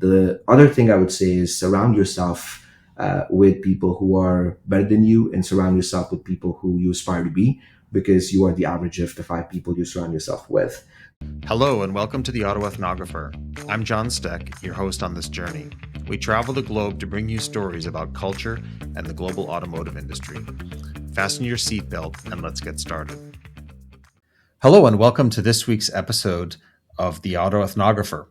The other thing I would say is surround yourself with people who are better than you, and surround yourself with people who you aspire to be, because you are the average of the 5 people you surround yourself with. Hello and welcome to the Auto Ethnographer. I'm John Stech, your host on this journey. We travel the globe to bring you stories about culture and the global automotive industry. Fasten your seatbelt and let's get started. Hello and welcome to this week's episode of the Auto Ethnographer.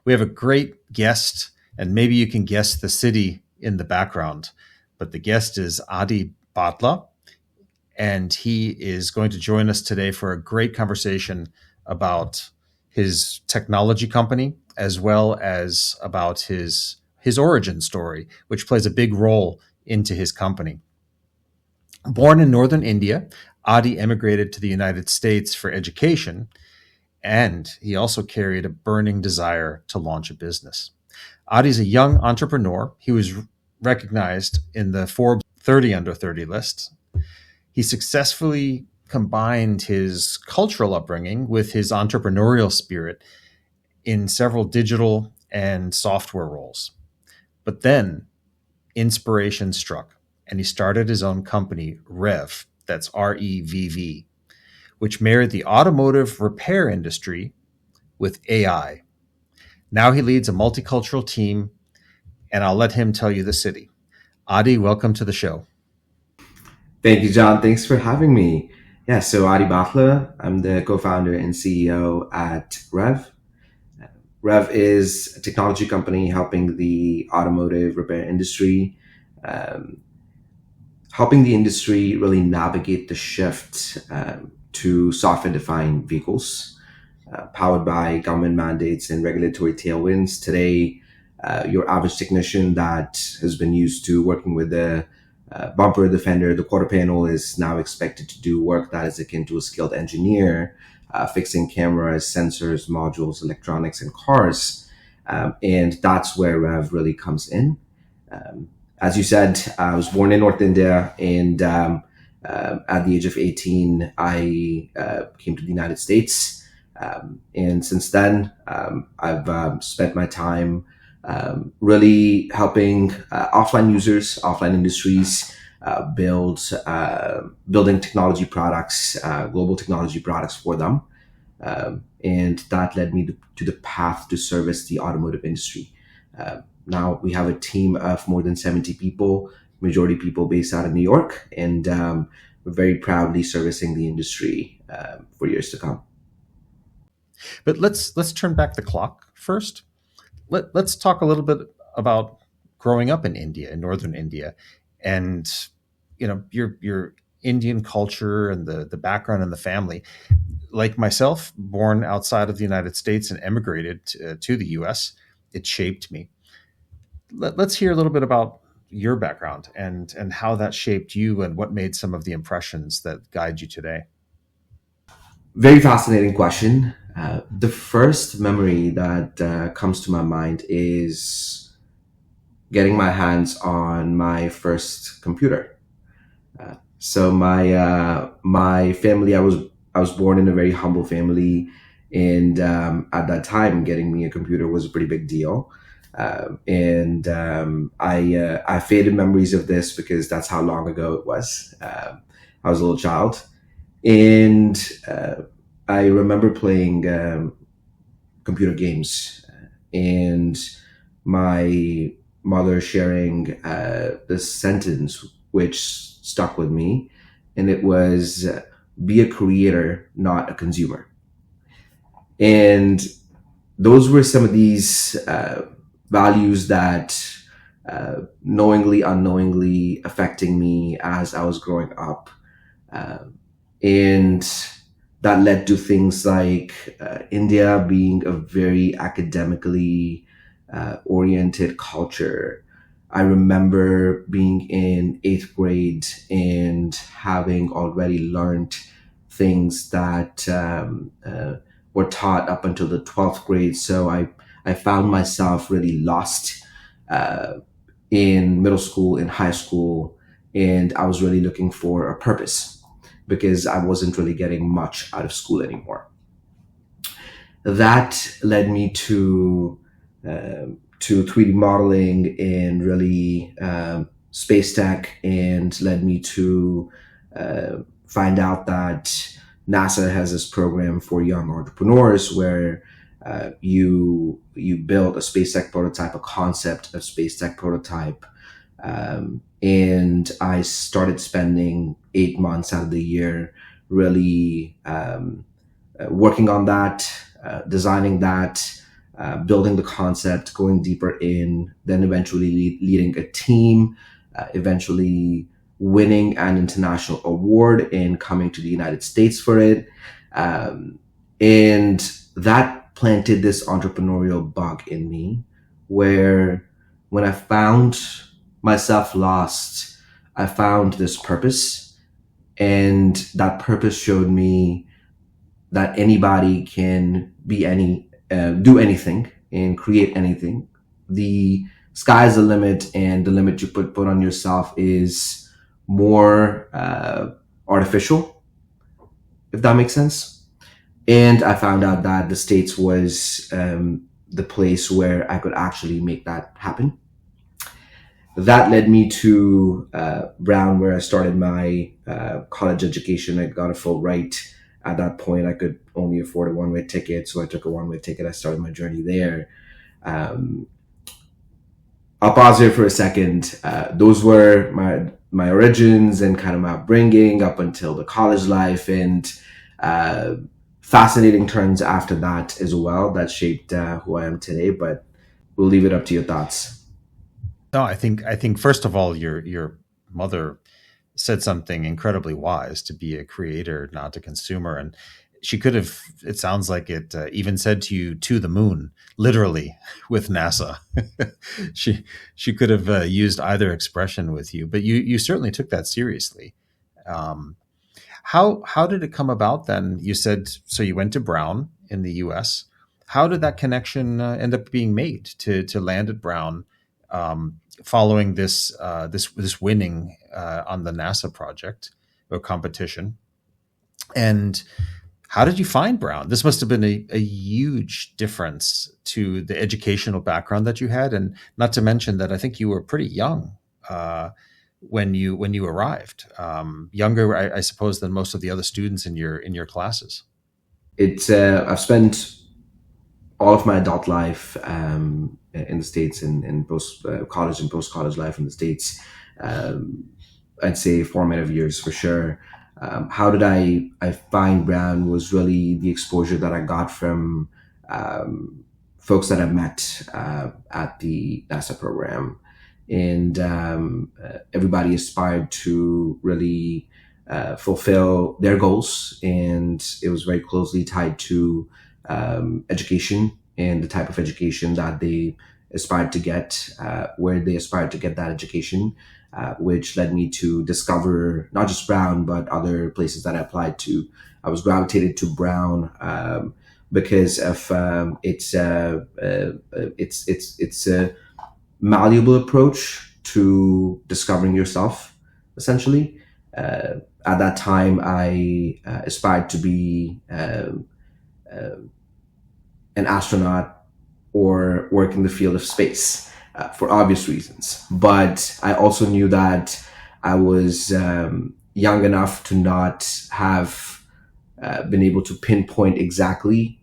We have a great guest, and maybe you can guess the city in the background, but the guest is Adi Bathla, and he is going to join us today for a great conversation about his technology company, as well as about his origin story, which plays a big role into his company. Born in northern India, Adi emigrated to the United States for education, and he also carried a burning desire to launch a business. Adi's a young entrepreneur. He was recognized in the Forbes 30 under 30 list. He successfully combined his cultural upbringing with his entrepreneurial spirit in several digital and software roles. But then inspiration struck, and he started his own company, Revv, that's R-E-V-V, which married the automotive repair industry with AI. Now he leads a multicultural team, and I'll let him tell you the city. Adi, welcome to the show. Thank you, John. Thanks for having me. Yeah, so Adi Bathla, I'm the co-founder and CEO at Revv. Revv is a technology company helping the automotive repair industry, helping the industry really navigate the shift to software-defined vehicles, powered by government mandates and regulatory tailwinds. Today, your average technician that has been used to working with the bumper, the fender, the quarter panel is now expected to do work that is akin to a skilled engineer, fixing cameras, sensors, modules, electronics, and cars. And that's where Revv really comes in. As you said, I was born in North India, and at the age of 18, I came to the United States. And since then, I've spent my time really helping offline users, offline industries building technology products, global technology products for them. And that led me to the path to service the automotive industry. Now we have a team of more than 70 people, majority people based out of New York, and we're very proudly servicing the industry for years to come. But let's turn back the clock first. Let's talk a little bit about growing up in India, in northern India, and your Indian culture and the background and the family. Like myself, born outside of the United States and emigrated to the U.S., it shaped me. Let's hear a little bit about your background and how that shaped you and what made some of the impressions that guide you today. Very fascinating question. The first memory that comes to my mind is getting my hands on my first computer. So my family, I was born in a very humble family, and at that time, getting me a computer was a pretty big deal. I faded memories of this because that's how long ago it was. I was a little child, and I remember playing computer games, and my mother sharing this sentence which stuck with me, and it was, "Be a creator, not a consumer." And those were some of these values that knowingly, unknowingly affecting me as I was growing up. And that led to things like India being a very academically oriented culture. I remember being in 8th grade and having already learned things that were taught up until the 12th grade. So I found myself really lost in middle school, in high school, and I was really looking for a purpose because I wasn't really getting much out of school anymore. That led me to to 3D modeling and really space tech, and led me to find out that NASA has this program for young entrepreneurs where you build a space tech prototype, a concept of space tech prototype, and I started spending 8 months out of the year really working on that, designing that, building the concept, going deeper in, then eventually leading a team, eventually winning an international award and coming to the United States for it. And that planted this entrepreneurial bug in me where when I found myself lost, I found this purpose. And that purpose showed me that anybody can do anything and create anything. The sky's the limit, and the limit you put on yourself is more artificial, if that makes sense. And I found out that the States was the place where I could actually make that happen. That led me to Brown, where I started my college education. I got a full ride. At that point, I could only afford a one-way ticket, so I took a one-way ticket. I started my journey there. I'll pause here for a second. Those were my origins and kind of my upbringing up until the college life, and fascinating turns after that as well that shaped who I am today. But we'll leave it up to your thoughts. No, I think first of all, your mother said something incredibly wise: to be a creator, not a consumer. And she could have, it sounds like it even said to you, to the moon, literally, with NASA. she could have used either expression with you, but you certainly took that seriously. How did it come about then? You said, so you went to Brown in the US. How did that connection end up being made to land at Brown, following this winning on the NASA project or competition? And how did you find Brown? This must have been a huge difference to the educational background that you had, and not to mention that I think you were pretty young when you arrived, younger, I suppose, than most of the other students in your classes. It's I've spent all of my adult life in the States, in both college and post-college life in the States. I'd say formative years for sure. How did I find Brown was really the exposure that I got from folks that I've met at the NASA program. And everybody aspired to really fulfill their goals. And it was very closely tied to education and the type of education that they aspired to get, where they aspired to get that education, which led me to discover not just Brown, but other places that I applied to. I was gravitated to Brown because of its a malleable approach to discovering yourself, essentially. At that time, I aspired to be an astronaut or work in the field of space for obvious reasons. But I also knew that I was young enough to not have been able to pinpoint exactly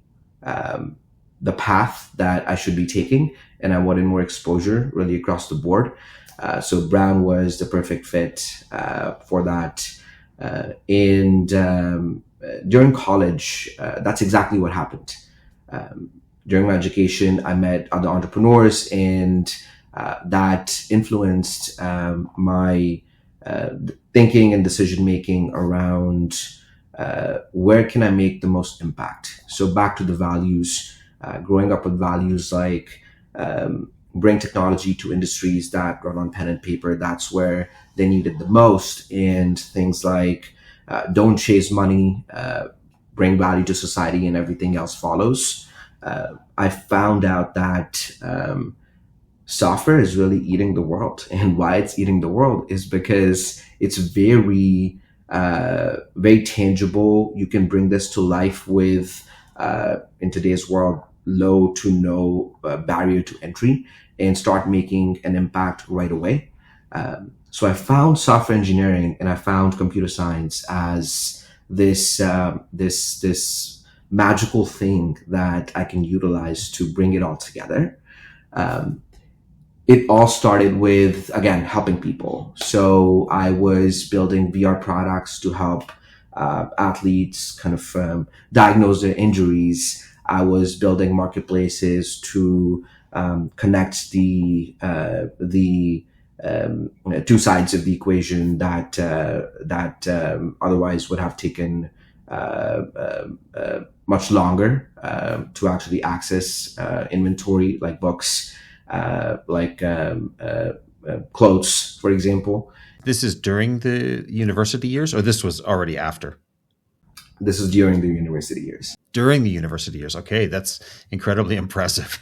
the path that I should be taking, and I wanted more exposure really across the board. So Brown was the perfect fit for that. And during college, that's exactly what happened. During my education, I met other entrepreneurs, and that influenced my thinking and decision making around where can I make the most impact. So back to the values, growing up with values like bring technology to industries that run on pen and paper. That's where they need it the most. And things like don't chase money, bring value to society, and everything else follows. I found out that software is really eating the world. And why it's eating the world is because it's very, very tangible. You can bring this to life with, in today's world, low to no barrier to entry and start making an impact right away. So I found software engineering and I found computer science as this magical thing that I can utilize to bring it all together. Um, it all started with, again, helping people. So I was building VR products to help athletes kind of diagnose their injuries. I was building marketplaces to connect the two sides of the equation that otherwise would have taken much longer to actually access inventory, like books, clothes, for example. This is during the university years, or this was already after? This is during the university years. During the university years. Okay, that's incredibly impressive.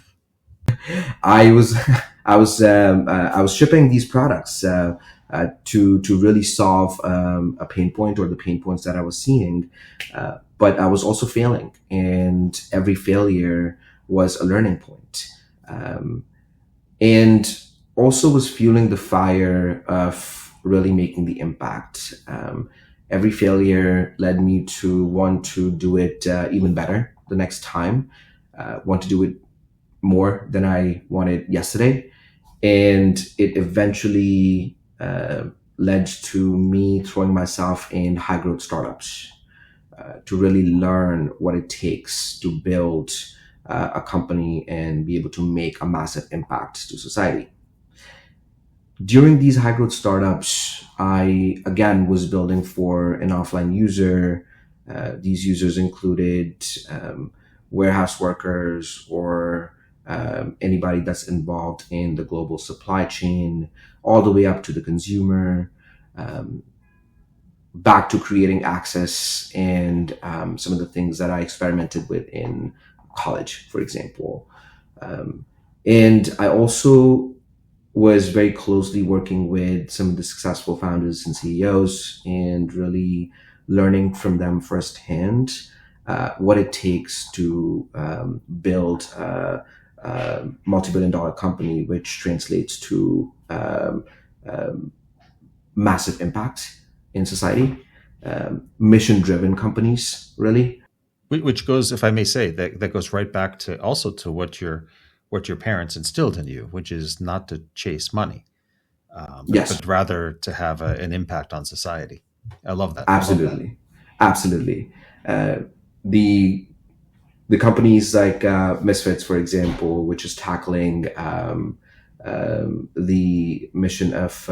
I was I was shipping these products to really solve a pain point or the pain points that I was seeing, but I was also failing, and every failure was a learning point, and also was fueling the fire of really making the impact. Every failure led me to want to do it even better the next time, want to do it more than I wanted yesterday. And it eventually led to me throwing myself in high growth startups to really learn what it takes to build a company and be able to make a massive impact to society. During these high growth startups, I again was building for an offline user. These users included warehouse workers or anybody that's involved in the global supply chain, all the way up to the consumer, back to creating access and some of the things that I experimented with in college, for example. And I also was very closely working with some of the successful founders and CEOs and really learning from them firsthand what it takes to build multi-billion-dollar company, which translates to massive impact in society, mission-driven companies, really. Which goes, if I may say, that goes right back to also to what your parents instilled in you, which is not to chase money, Yes, but rather to have an impact on society. I love that. absolutely, absolutely. The the companies like Misfits, for example, which is tackling the mission of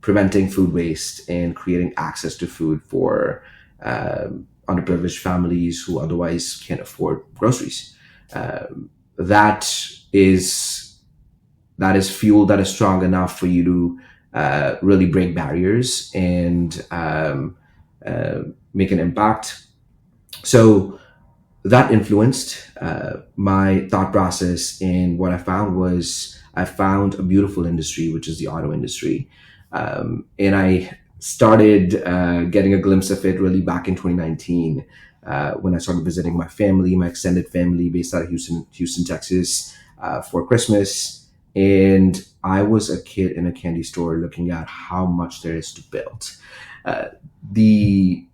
preventing food waste and creating access to food for underprivileged families who otherwise can't afford groceries. That is fuel that is strong enough for you to really break barriers and make an impact. So that influenced my thought process, and what I found a beautiful industry, which is the auto industry, and I started getting a glimpse of it really back in 2019 when I started visiting my family, my extended family based out of Houston, Texas, for Christmas, and I was a kid in a candy store looking at how much there is to build. The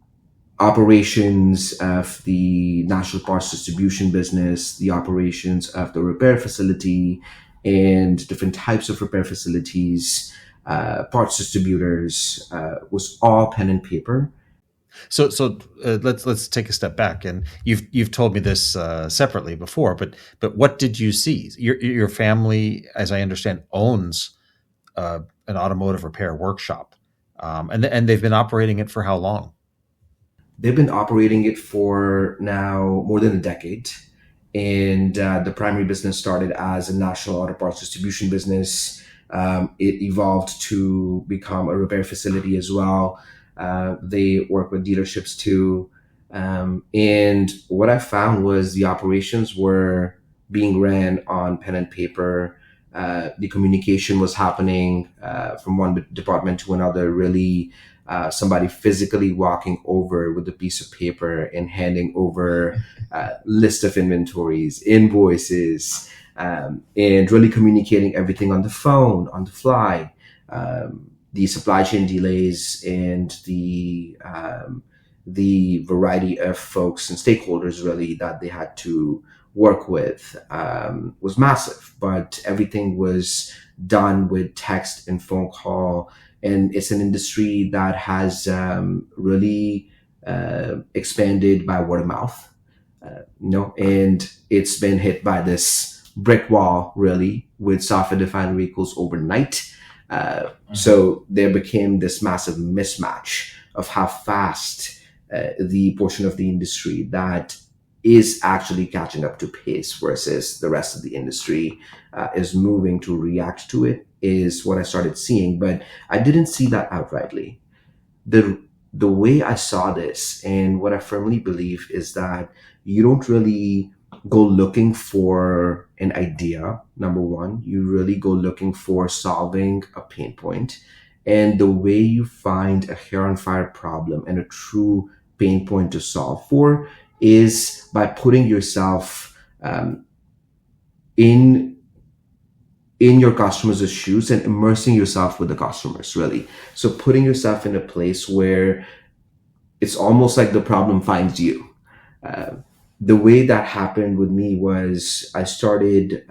operations of the national parts distribution business, the operations of the repair facility, and different types of repair facilities, parts distributors, was all pen and paper. So let's take a step back, and you've told me this separately before, but what did you see? Your family, as I understand, owns an automotive repair workshop, and they've been operating it for how long? They've been operating it for now more than a decade. And the primary business started as a national auto parts distribution business. It evolved to become a repair facility as well. They work with dealerships too. And what I found was the operations were being ran on pen and paper. The communication was happening from one department to another really somebody physically walking over with a piece of paper and handing over list of inventories, invoices, and really communicating everything on the phone, on the fly. The supply chain delays and the variety of folks and stakeholders really that they had to work with was massive, but everything was done with text and phone call. And it's an industry that has really expanded by word of mouth, and it's been hit by this brick wall really with software-defined vehicles overnight. So there became this massive mismatch of how fast the portion of the industry that is actually catching up to pace versus the rest of the industry is moving to react to it is what I started seeing. But I didn't see that outrightly. The way I saw this and what I firmly believe is that you don't really go looking for an idea. Number one, you really go looking for solving a pain point. And the way you find a hair on fire problem and a true pain point to solve for is by putting yourself in your customers' shoes and immersing yourself with the customers, really. So putting yourself in a place where it's almost like the problem finds you. The way that happened with me was I started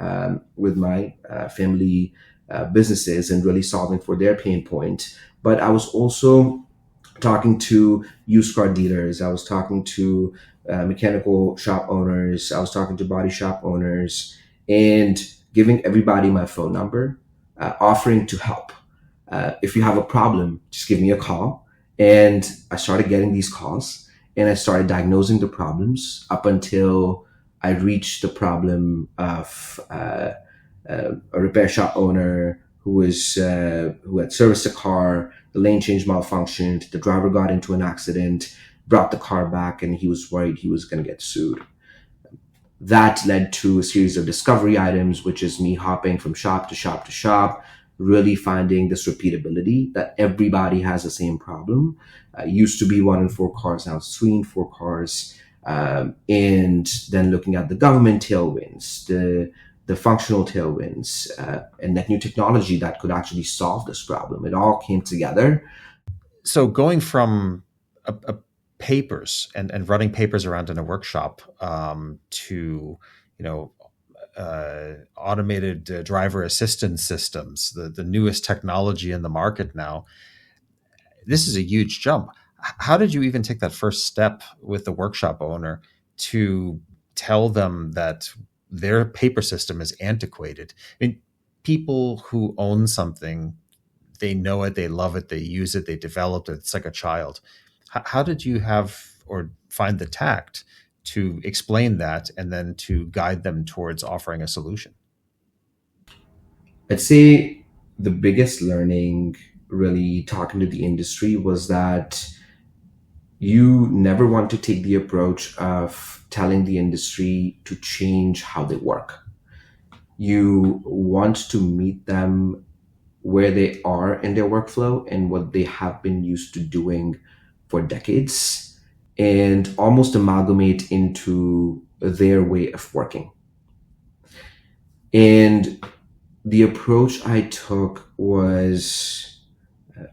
with my family businesses and really solving for their pain point. But I was also talking to used car dealers. I was talking to mechanical shop owners. I was talking to body shop owners and giving everybody my phone number, offering to help. If you have a problem, just give me a call. And I started getting these calls and I started diagnosing the problems up until I reached the problem of a repair shop owner who had serviced a car, the lane change malfunctioned, the driver got into an accident, brought the car back, and he was worried he was going to get sued. That led to a series of discovery items, which is me hopping from shop to shop to shop, really finding this repeatability that everybody has the same problem. Used to be 1 in 4 cars, now it's 3 in 4 cars. And then looking at the government tailwinds, the functional tailwinds, and that new technology that could actually solve this problem. It all came together. So going from a papers and running papers around in a workshop to, automated driver assistance systems, the newest technology in the market now, this is a huge jump. How did you even take that first step with the workshop owner to tell them that their paper system is antiquated? I mean, people who own something, they know it, they love it, they use it, they developed it. It's like a child. How did you have or find the tact to explain that and then to guide them towards offering a solution? I'd say the biggest learning really talking to the industry was that you never want to take the approach of telling the industry to change how they work. You want to meet them where they are in their workflow and what they have been used to doing for decades and almost amalgamate into their way of working. And the approach I took was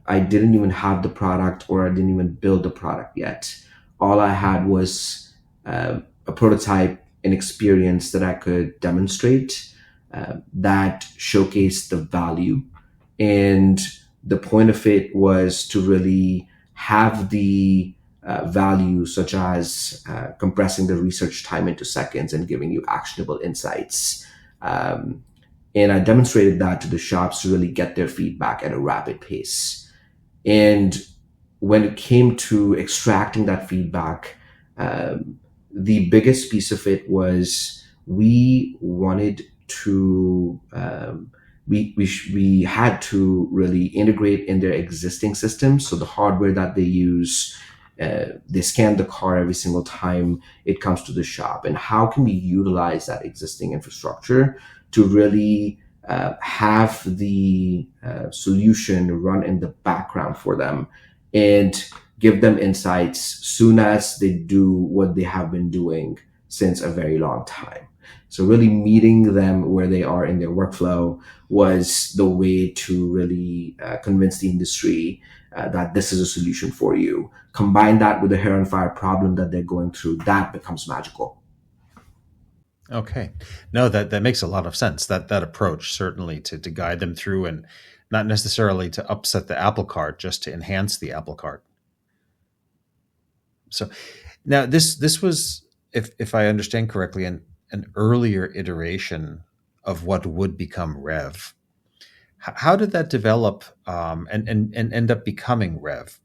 I didn't even have the product or I didn't even build the product yet. All I had was a prototype, an experience that I could demonstrate that showcased the value. And the point of it was to really have the value, such as compressing the research time into seconds and giving you actionable insights. And I demonstrated that to the shops to really get their feedback at a rapid pace. And when it came to extracting that feedback, the biggest piece of it was we wanted to we had to really integrate in their existing systems. So the hardware that they use, they scan the car every single time it comes to the shop. And how can we utilize that existing infrastructure to really have the solution run in the background for them and give them insights soon as they do what they have been doing since a very long time. So really meeting them where they are in their workflow was the way to really convince the industry that this is a solution for you. Combine that with the hair on fire problem that they're going through, that becomes magical. Okay. No, that makes a lot of sense. That approach, certainly to guide them through, and not necessarily to upset the apple cart, just to enhance the apple cart. So now this was, if I understand correctly, an earlier iteration of what would become Revv. How did that develop, and end up becoming Revv?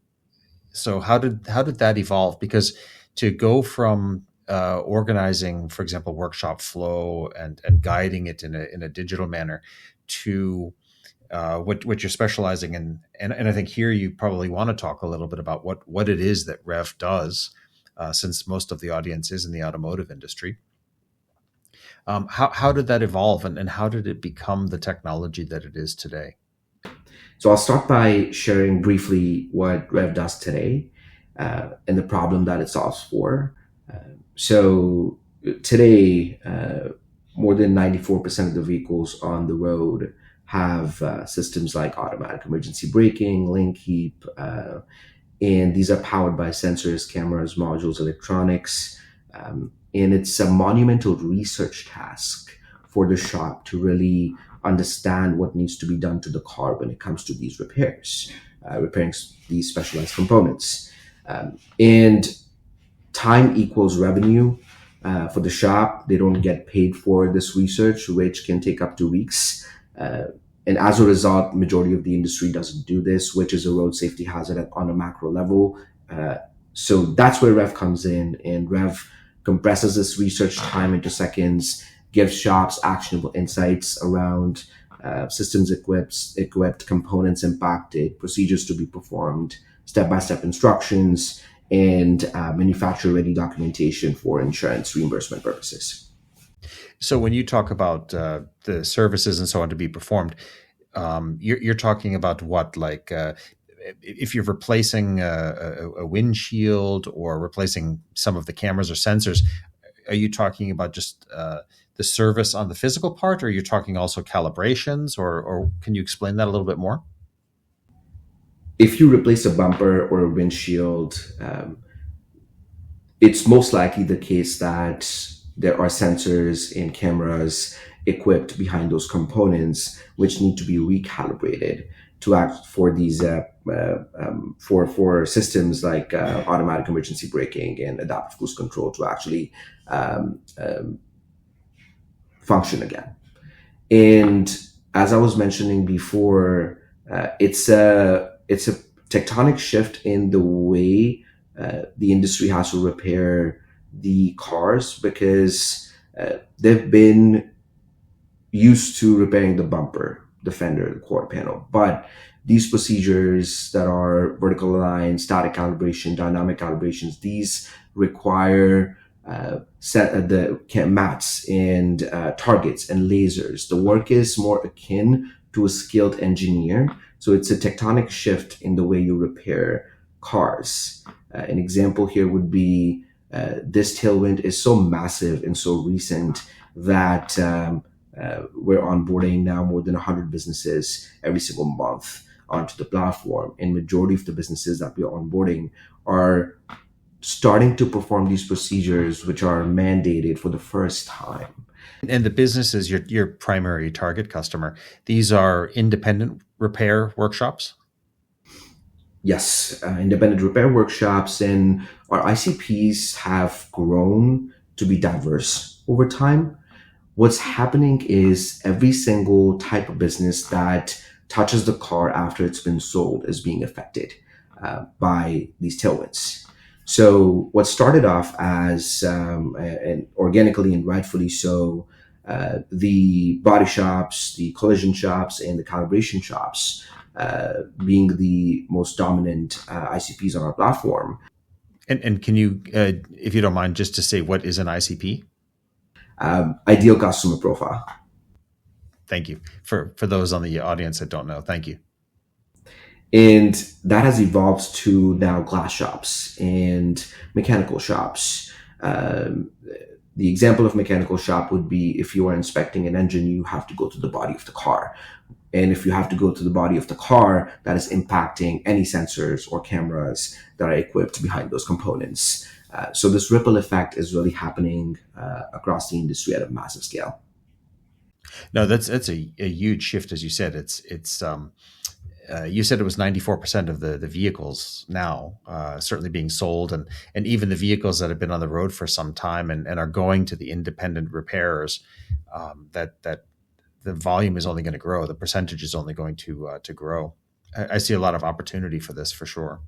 So how did that evolve? Because to go from organizing, for example, workshop flow and guiding it in a digital manner to what you're specializing in, and I think here you probably want to talk a little bit about what it is that Revv does, since most of the audience is in the automotive industry. How did that evolve, and how did it become the technology that it is today? So I'll start by sharing briefly what Revv does today and the problem that it solves for. So today, more than 94% of the vehicles on the road have systems like automatic emergency braking, lane keep, and these are powered by sensors, cameras, modules, electronics. And it's a monumental research task for the shop to really understand what needs to be done to the car when it comes to these repairs, repairing these specialized components. And time equals revenue for the shop. They don't get paid for this research, which can take up to weeks. And as a result, majority of the industry doesn't do this, which is a road safety hazard on a macro level. So that's where Revv comes in, and Revv compresses this research time into seconds, gives shops actionable insights around systems equipped, components impacted, procedures to be performed, step-by-step instructions, and manufacturer-ready documentation for insurance reimbursement purposes. So when you talk about the services and so on to be performed, you're talking about what, like if you're replacing a windshield or replacing some of the cameras or sensors, are you talking about just the service on the physical part, or are you talking also calibrations, or can you explain that a little bit more? If you replace a bumper or a windshield, it's most likely the case that there are sensors and cameras equipped behind those components, which need to be recalibrated to act for these for systems like automatic emergency braking and adaptive cruise control to actually function again. And as I was mentioning before, it's a tectonic shift in the way the industry has to repair the cars, because they've been used to repairing the bumper, the fender, the quarter panel. But these procedures that are vertical align, static calibration, dynamic calibrations, these require the mats and targets and lasers. The work is more akin to a skilled engineer. So it's a tectonic shift in the way you repair cars. An example here would be this tailwind is so massive and so recent that we're onboarding now more than 100 businesses every single month onto the platform. And majority of the businesses that we're onboarding are starting to perform these procedures, which are mandated for the first time. And the businesses, your primary target customer, these are independent repair workshops? Yes, independent repair workshops, and our ICPs have grown to be diverse over time. What's happening is every single type of business that touches the car after it's been sold is being affected by these tailwinds. So what started off as, and organically and rightfully so, the body shops, the collision shops, and the calibration shops being the most dominant ICPs on our platform. And can you, if you don't mind, just to say, what is an ICP? Ideal customer profile. Thank you. For those on the audience that don't know, thank you. And that has evolved to now glass shops and mechanical shops. Um, the example of mechanical shop would be if you are inspecting an engine, you have to go to the body of the car. And if you have to go to the body of the car, that is impacting any sensors or cameras that are equipped behind those components. So this ripple effect is really happening across the industry at a massive scale. No, that's a huge shift, as you said. You said it was 94% of the vehicles now certainly being sold, and even the vehicles that have been on the road for some time and are going to the independent repairers, that the volume is only going to grow. The percentage is only going to grow. I see a lot of opportunity for this for sure.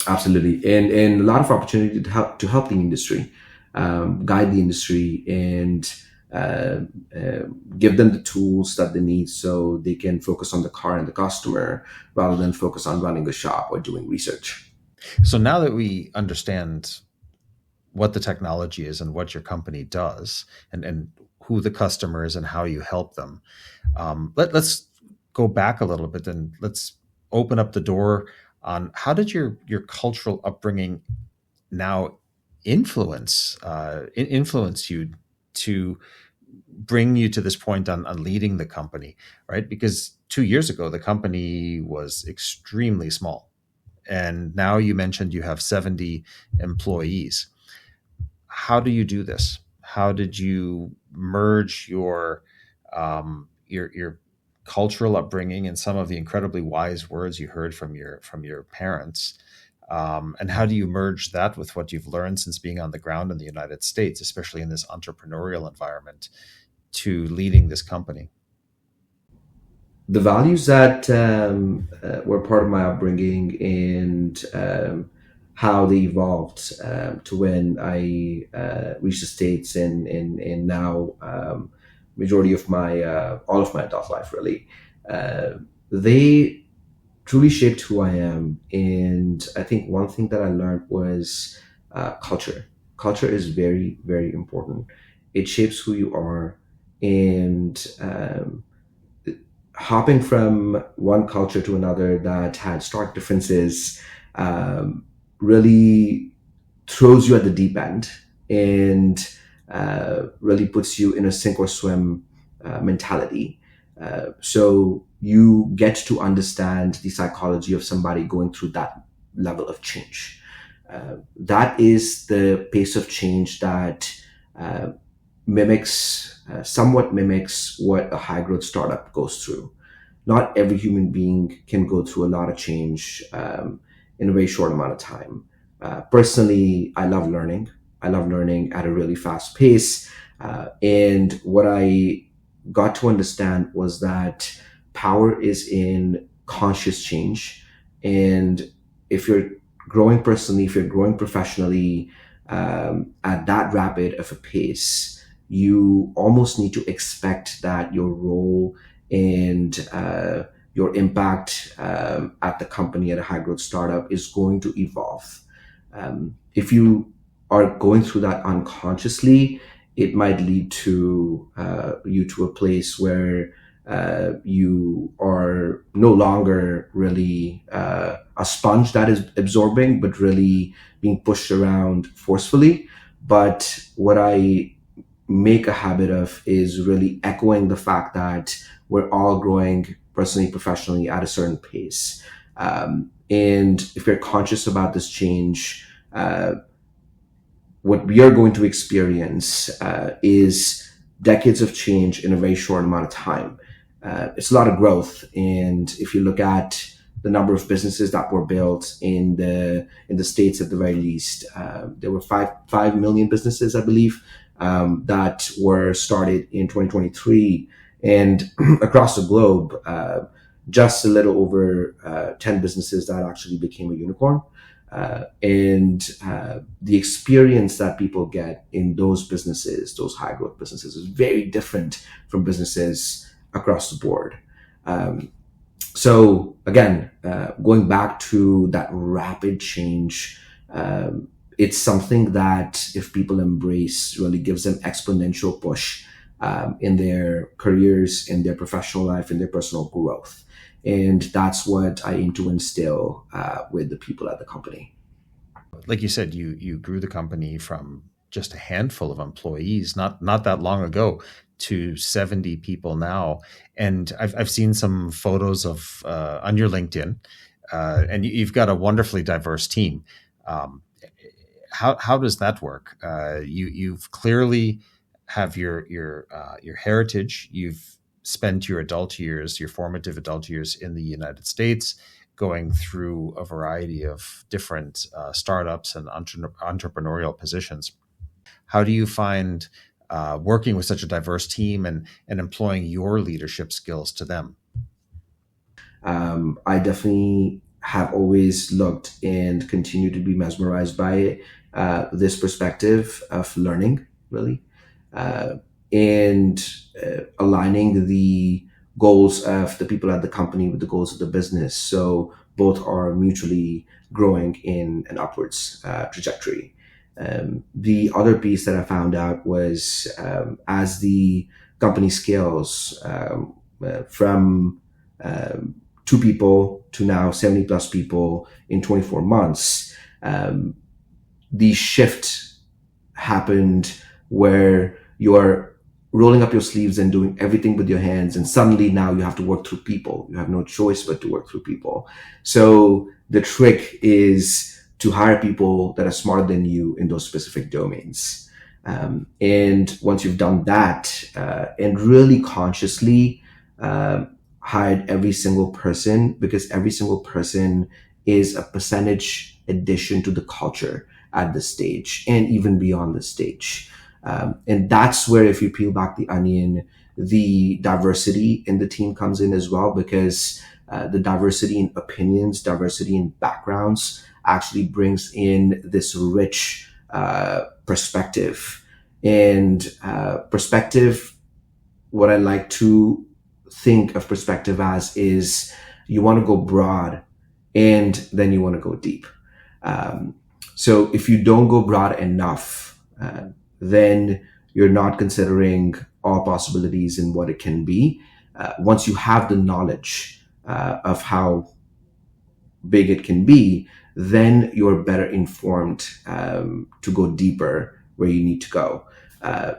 Absolutely, and a lot of opportunity to help the industry, guide the industry, and uh, give them the tools that they need so they can focus on the car and the customer rather than focus on running a shop or doing research. So now that we understand what the technology is and what your company does, and who the customer is and how you help them, let's go back a little bit and let's open up the door on how did your cultural upbringing now influence you to bring you to this point on leading the company, right? Because 2 years ago the company was extremely small, and now you mentioned you have 70 employees. How do you do this? How did you merge your cultural upbringing and some of the incredibly wise words you heard from your parents? And how do you merge that with what you've learned since being on the ground in the United States, especially in this entrepreneurial environment, to leading this company? The values that were part of my upbringing and how they evolved to when I reached the States and now majority of my all of my adult life really, they truly shaped who I am. And I think one thing that I learned was culture. Culture is very, very important. It shapes who you are. And hopping from one culture to another that had stark differences really throws you at the deep end and really puts you in a sink or swim mentality. So you get to understand the psychology of somebody going through that level of change. That is the pace of change that somewhat mimics what a high growth startup goes through. Not every human being can go through a lot of change in a very short amount of time. Personally, I love learning. I love learning at a really fast pace. And what I got to understand was that power is in conscious change. And if you're growing personally, if you're growing professionally at that rapid of a pace, you almost need to expect that your role and your impact at the company, at a high growth startup, is going to evolve. If you are going through that unconsciously, it might lead to you to a place where you are no longer really a sponge that is absorbing, but really being pushed around forcefully. But what I make a habit of is really echoing the fact that we're all growing personally, professionally at a certain pace. And if you're conscious about this change, what we are going to experience is decades of change in a very short amount of time. It's a lot of growth. And if you look at the number of businesses that were built in the States, at the very least, there were 5 million businesses, I believe, that were started in 2023. And across the globe, just a little over 10 businesses that actually became a unicorn. And the experience that people get in those businesses, those high growth businesses, is very different from businesses across the board. So again, going back to that rapid change, it's something that if people embrace, really gives them exponential push in their careers, in their professional life, in their personal growth. And that's what I aim to instill with the people at the company. Like you said, you grew the company from just a handful of employees not that long ago to 70 people now. And I've seen some photos of on your LinkedIn, and you've got a wonderfully diverse team. Um, how does that work? You've clearly have your heritage. You've spent your adult years, your formative adult years in the United States, going through a variety of different startups and entrepreneurial positions. How do you find working with such a diverse team and employing your leadership skills to them? I definitely have always looked and continue to be mesmerized by this perspective of learning, really, uh, and aligning the goals of the people at the company with the goals of the business. So both are mutually growing in an upwards trajectory. The other piece that I found out was as the company scales from um, 2 people to now 70 plus people in 24 months, the shift happened where you're rolling up your sleeves and doing everything with your hands. And suddenly now you have to work through people. You have no choice but to work through people. So the trick is to hire people that are smarter than you in those specific domains. And once you've done that, and really consciously, hired every single person, because every single person is a percentage addition to the culture at the stage and even beyond the stage. And that's where, if you peel back the onion, the diversity in the team comes in as well, because the diversity in opinions, diversity in backgrounds actually brings in this rich perspective. And perspective, what I like to think of perspective as is you want to go broad and then you want to go deep. So if you don't go broad enough, then you're not considering all possibilities and what it can be. Once you have the knowledge of how big it can be, then you're better informed to go deeper where you need to go.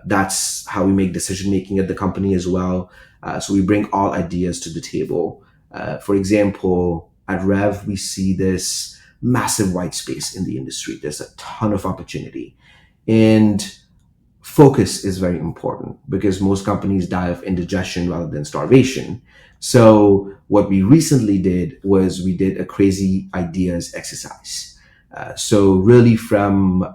That's how we make decision making at the company as well. So we bring all ideas to the table. For example, at Revv, we see this massive white space in the industry. There's a ton of opportunity. And focus is very important because most companies die of indigestion rather than starvation. So what we recently did was we did a crazy ideas exercise. So really from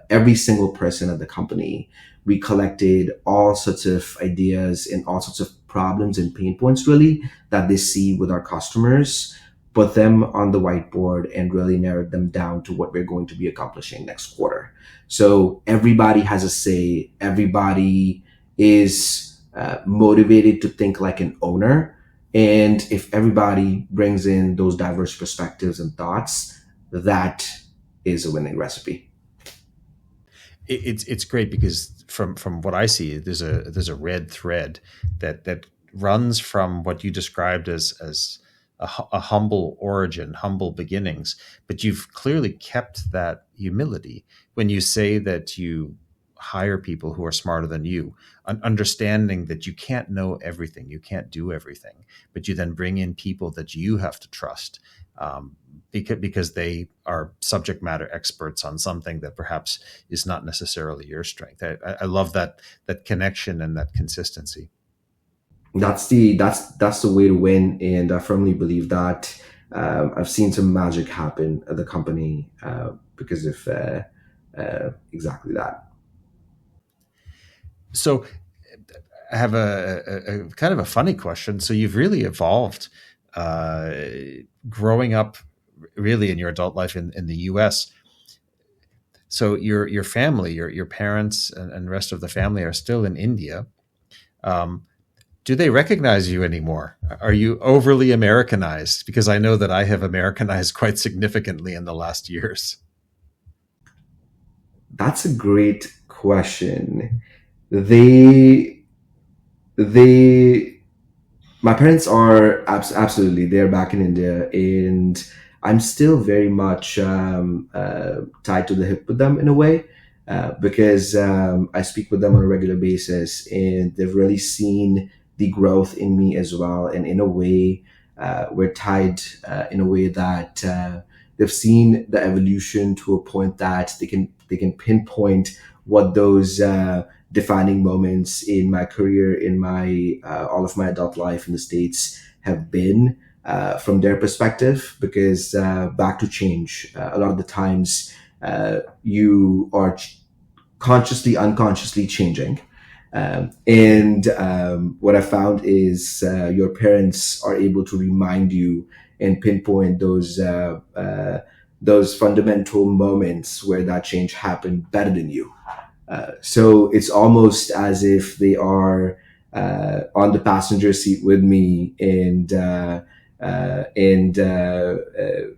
every single person at the company, we collected all sorts of ideas and all sorts of problems and pain points really that they see with our customers, put them on the whiteboard and really narrowed them down to what we're going to be accomplishing next quarter. So everybody has a say. Everybody is motivated to think like an owner. And if everybody brings in those diverse perspectives and thoughts, that is a winning recipe. It's great because from what I see, there's a red thread that runs from what you described as a humble origin, humble beginnings, but you've clearly kept that humility when you say that you hire people who are smarter than you, understanding that you can't know everything, you can't do everything, but you then bring in people that you have to trust. Because they are subject matter experts on something that perhaps is not necessarily your strength. I love that connection and that consistency. That's the way to win, and I firmly believe that. I've seen some magic happen at the company because of exactly that. So I have a kind of a funny question. So you've really evolved growing up really in your adult life in the US. So your family, your parents and rest of the family are still in India. Do they recognize you anymore? Are you overly Americanized? Because I know that I have Americanized quite significantly in the last years. That's a great question. they they my parents are absolutely, they're back in India, and I'm still very much tied to the hip with them in a way, because I speak with them on a regular basis, and they've really seen the growth in me as well. And in a way, we're tied in a way that they've seen the evolution to a point that they can pinpoint what those defining moments in my career, in my all of my adult life in the States have been, from their perspective. Because back to change, a lot of the times you are consciously, unconsciously changing. And what I found is your parents are able to remind you and pinpoint those fundamental moments where that change happened better than you. So it's almost as if they are on the passenger seat with me, and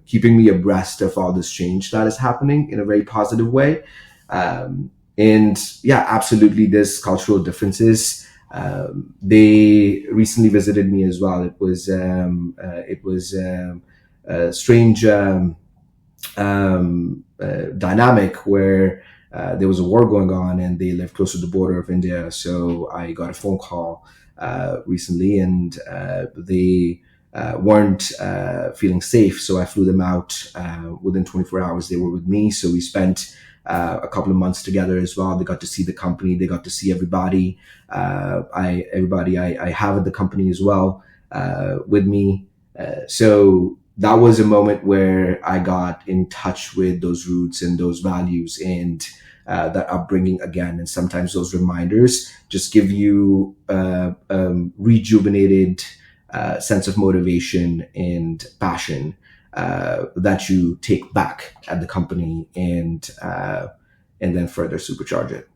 keeping me abreast of all this change that is happening in a very positive way. And yeah, absolutely, there's cultural differences. They recently visited me as well. It was a strange dynamic where there was a war going on, and they live close to the border of India. So I got a phone call recently, and they weren't feeling safe. So I flew them out. Within 24 hours, they were with me. So we spent a couple of months together as well. They got to see the company. They got to see everybody. I have at the company as well with me. So that was a moment where I got in touch with those roots and those values, and that upbringing again. And sometimes those reminders just give you rejuvenated sense of motivation and passion that you take back at the company, and then further supercharge it.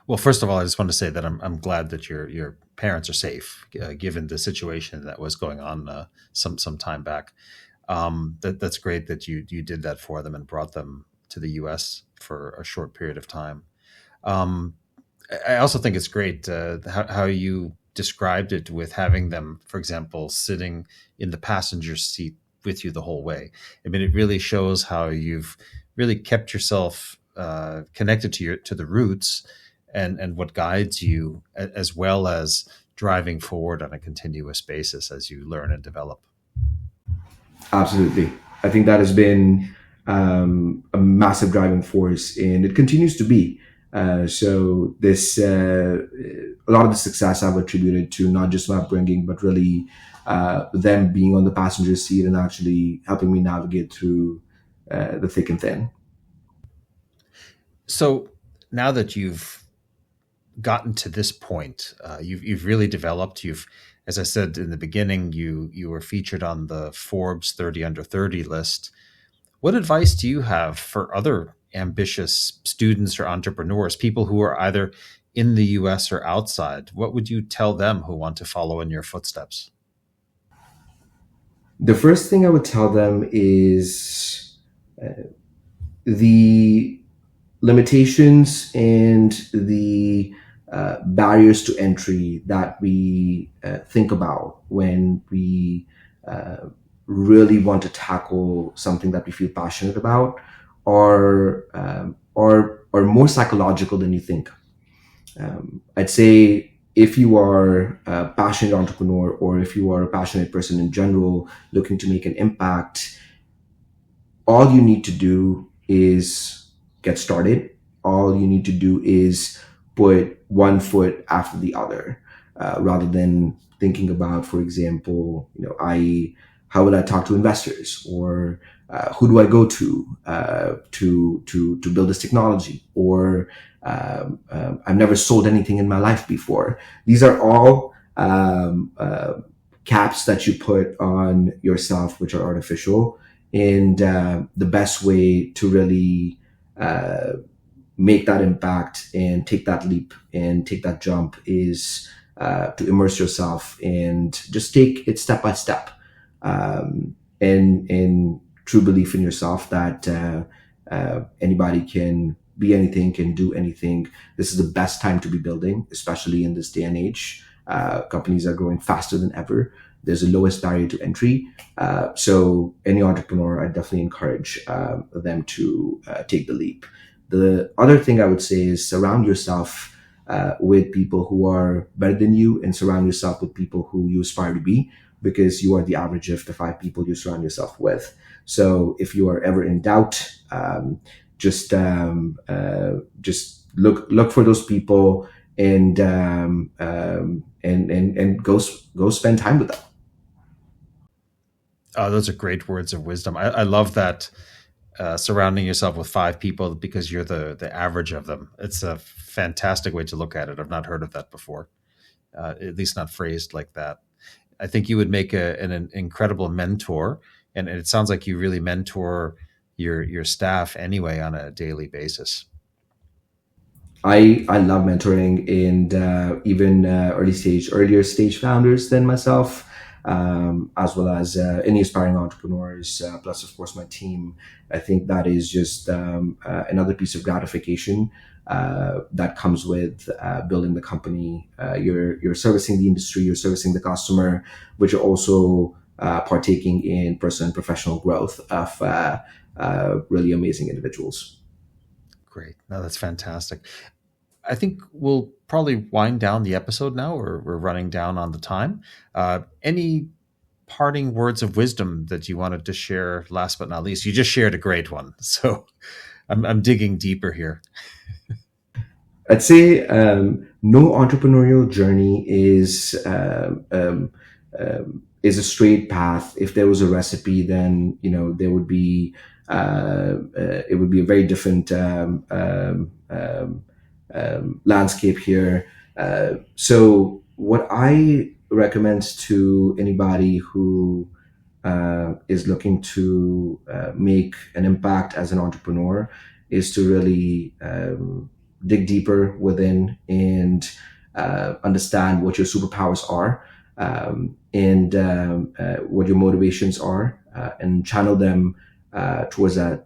Well, first of all, I just want to say that I'm glad that your parents are safe, given the situation that was going on some time back. That's great that you did that for them and brought them to the U.S. for a short period of time. I also think it's great how you described it, with having them, for example, sitting in the passenger seat with you the whole way. I mean, it really shows how you've really kept yourself connected to the roots and what guides you, as well as driving forward on a continuous basis as you learn and develop. Absolutely. I think that has been a massive driving force, and it continues to be. So this, a lot of the success I've attributed to not just my upbringing, but really them being on the passenger seat and actually helping me navigate through the thick and thin. So now that you've gotten to this point, you've really developed. As I said in the beginning, you were featured on the Forbes 30 under 30 list. What advice do you have for other ambitious students or entrepreneurs, people who are either in the US or outside? What would you tell them who want to follow in your footsteps? The first thing I would tell them is the limitations and the barriers to entry that we think about when we really want to tackle something that we feel passionate about, or more psychological than you think. I'd say if you are a passionate entrepreneur, or if you are a passionate person in general looking to make an impact, all you need to do is get started. All you need to do is put one foot after the other, rather than thinking about, for example, how will I talk to investors, or who do I go to build this technology, or I've never sold anything in my life before. These are all caps that you put on yourself, which are artificial. And the best way to really make that impact and take that leap and take that jump is to immerse yourself and just take it step by step, and true belief in yourself that anybody can be anything, can do anything. This is the best time to be building, especially in this day and age. Companies are growing faster than ever. There's the lowest barrier to entry. So any entrepreneur, I definitely encourage them to take the leap. The other thing I would say is surround yourself with people who are better than you, and surround yourself with people who you aspire to be, because you are the average of the 5 people you surround yourself with. So if you are ever in doubt, just look for those people and go spend time with them. Oh, those are great words of wisdom. I love that, surrounding yourself with 5 people because you're the average of them. It's a fantastic way to look at it. I've not heard of that before, at least not phrased like that. I think you would make an incredible mentor, and it sounds like you really mentor your staff anyway on a daily basis. I love mentoring, and even earlier stage founders than myself, as well as any aspiring entrepreneurs, plus of course my team. I think that is just another piece of gratification that comes with building the company. You're servicing the industry, you're servicing the customer, but you're also partaking in personal and professional growth of really amazing individuals. Great. No, that's fantastic. I think we'll probably wind down the episode now. We're running down on the time. Any parting words of wisdom that you wanted to share last but not least? You just shared a great one. So I'm digging deeper here. I'd say no entrepreneurial journey is a straight path. If there was a recipe, then there would be it would be a very different landscape here. So what I recommend to anybody who is looking to make an impact as an entrepreneur is to really dig deeper within and understand what your superpowers are, and what your motivations are, and channel them towards that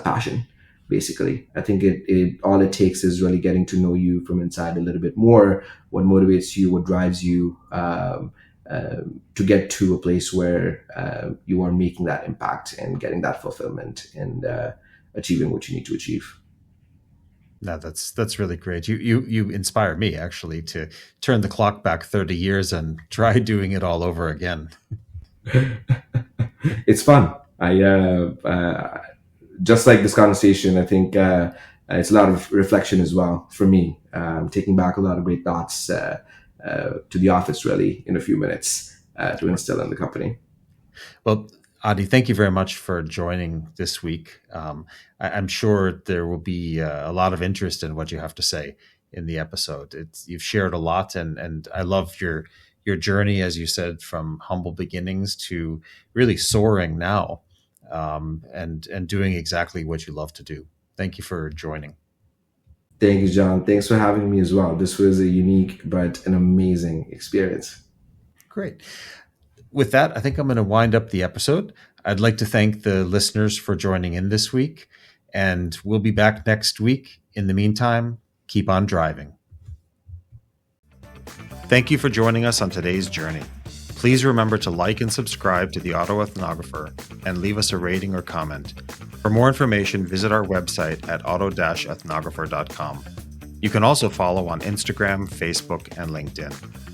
passion. Basically, I think it all it takes is really getting to know you from inside a little bit more. What motivates you, what drives you to get to a place where you are making that impact and getting that fulfillment and achieving what you need to achieve. No, that's really great. You inspire me actually to turn the clock back 30 years and try doing it all over again. It's fun. Just like this conversation, I think it's a lot of reflection as well for me. Taking back a lot of great thoughts to the office really in a few minutes to instill in the company. Well, Adi, thank you very much for joining this week. I'm sure there will be a lot of interest in what you have to say in the episode. You've shared a lot, and I love your journey, as you said, from humble beginnings to really soaring now, and doing exactly what you love to do. Thank you for joining. Thank you, John. Thanks for having me as well. This was a unique but an amazing experience. Great. With that, I think I'm going to wind up the episode. I'd like to thank the listeners for joining in this week, and we'll be back next week. In the meantime, keep on driving. Thank you for joining us on today's journey. Please remember to like and subscribe to the Auto Ethnographer and leave us a rating or comment. For more information, visit our website at auto-ethnographer.com. You can also follow on Instagram, Facebook, and LinkedIn.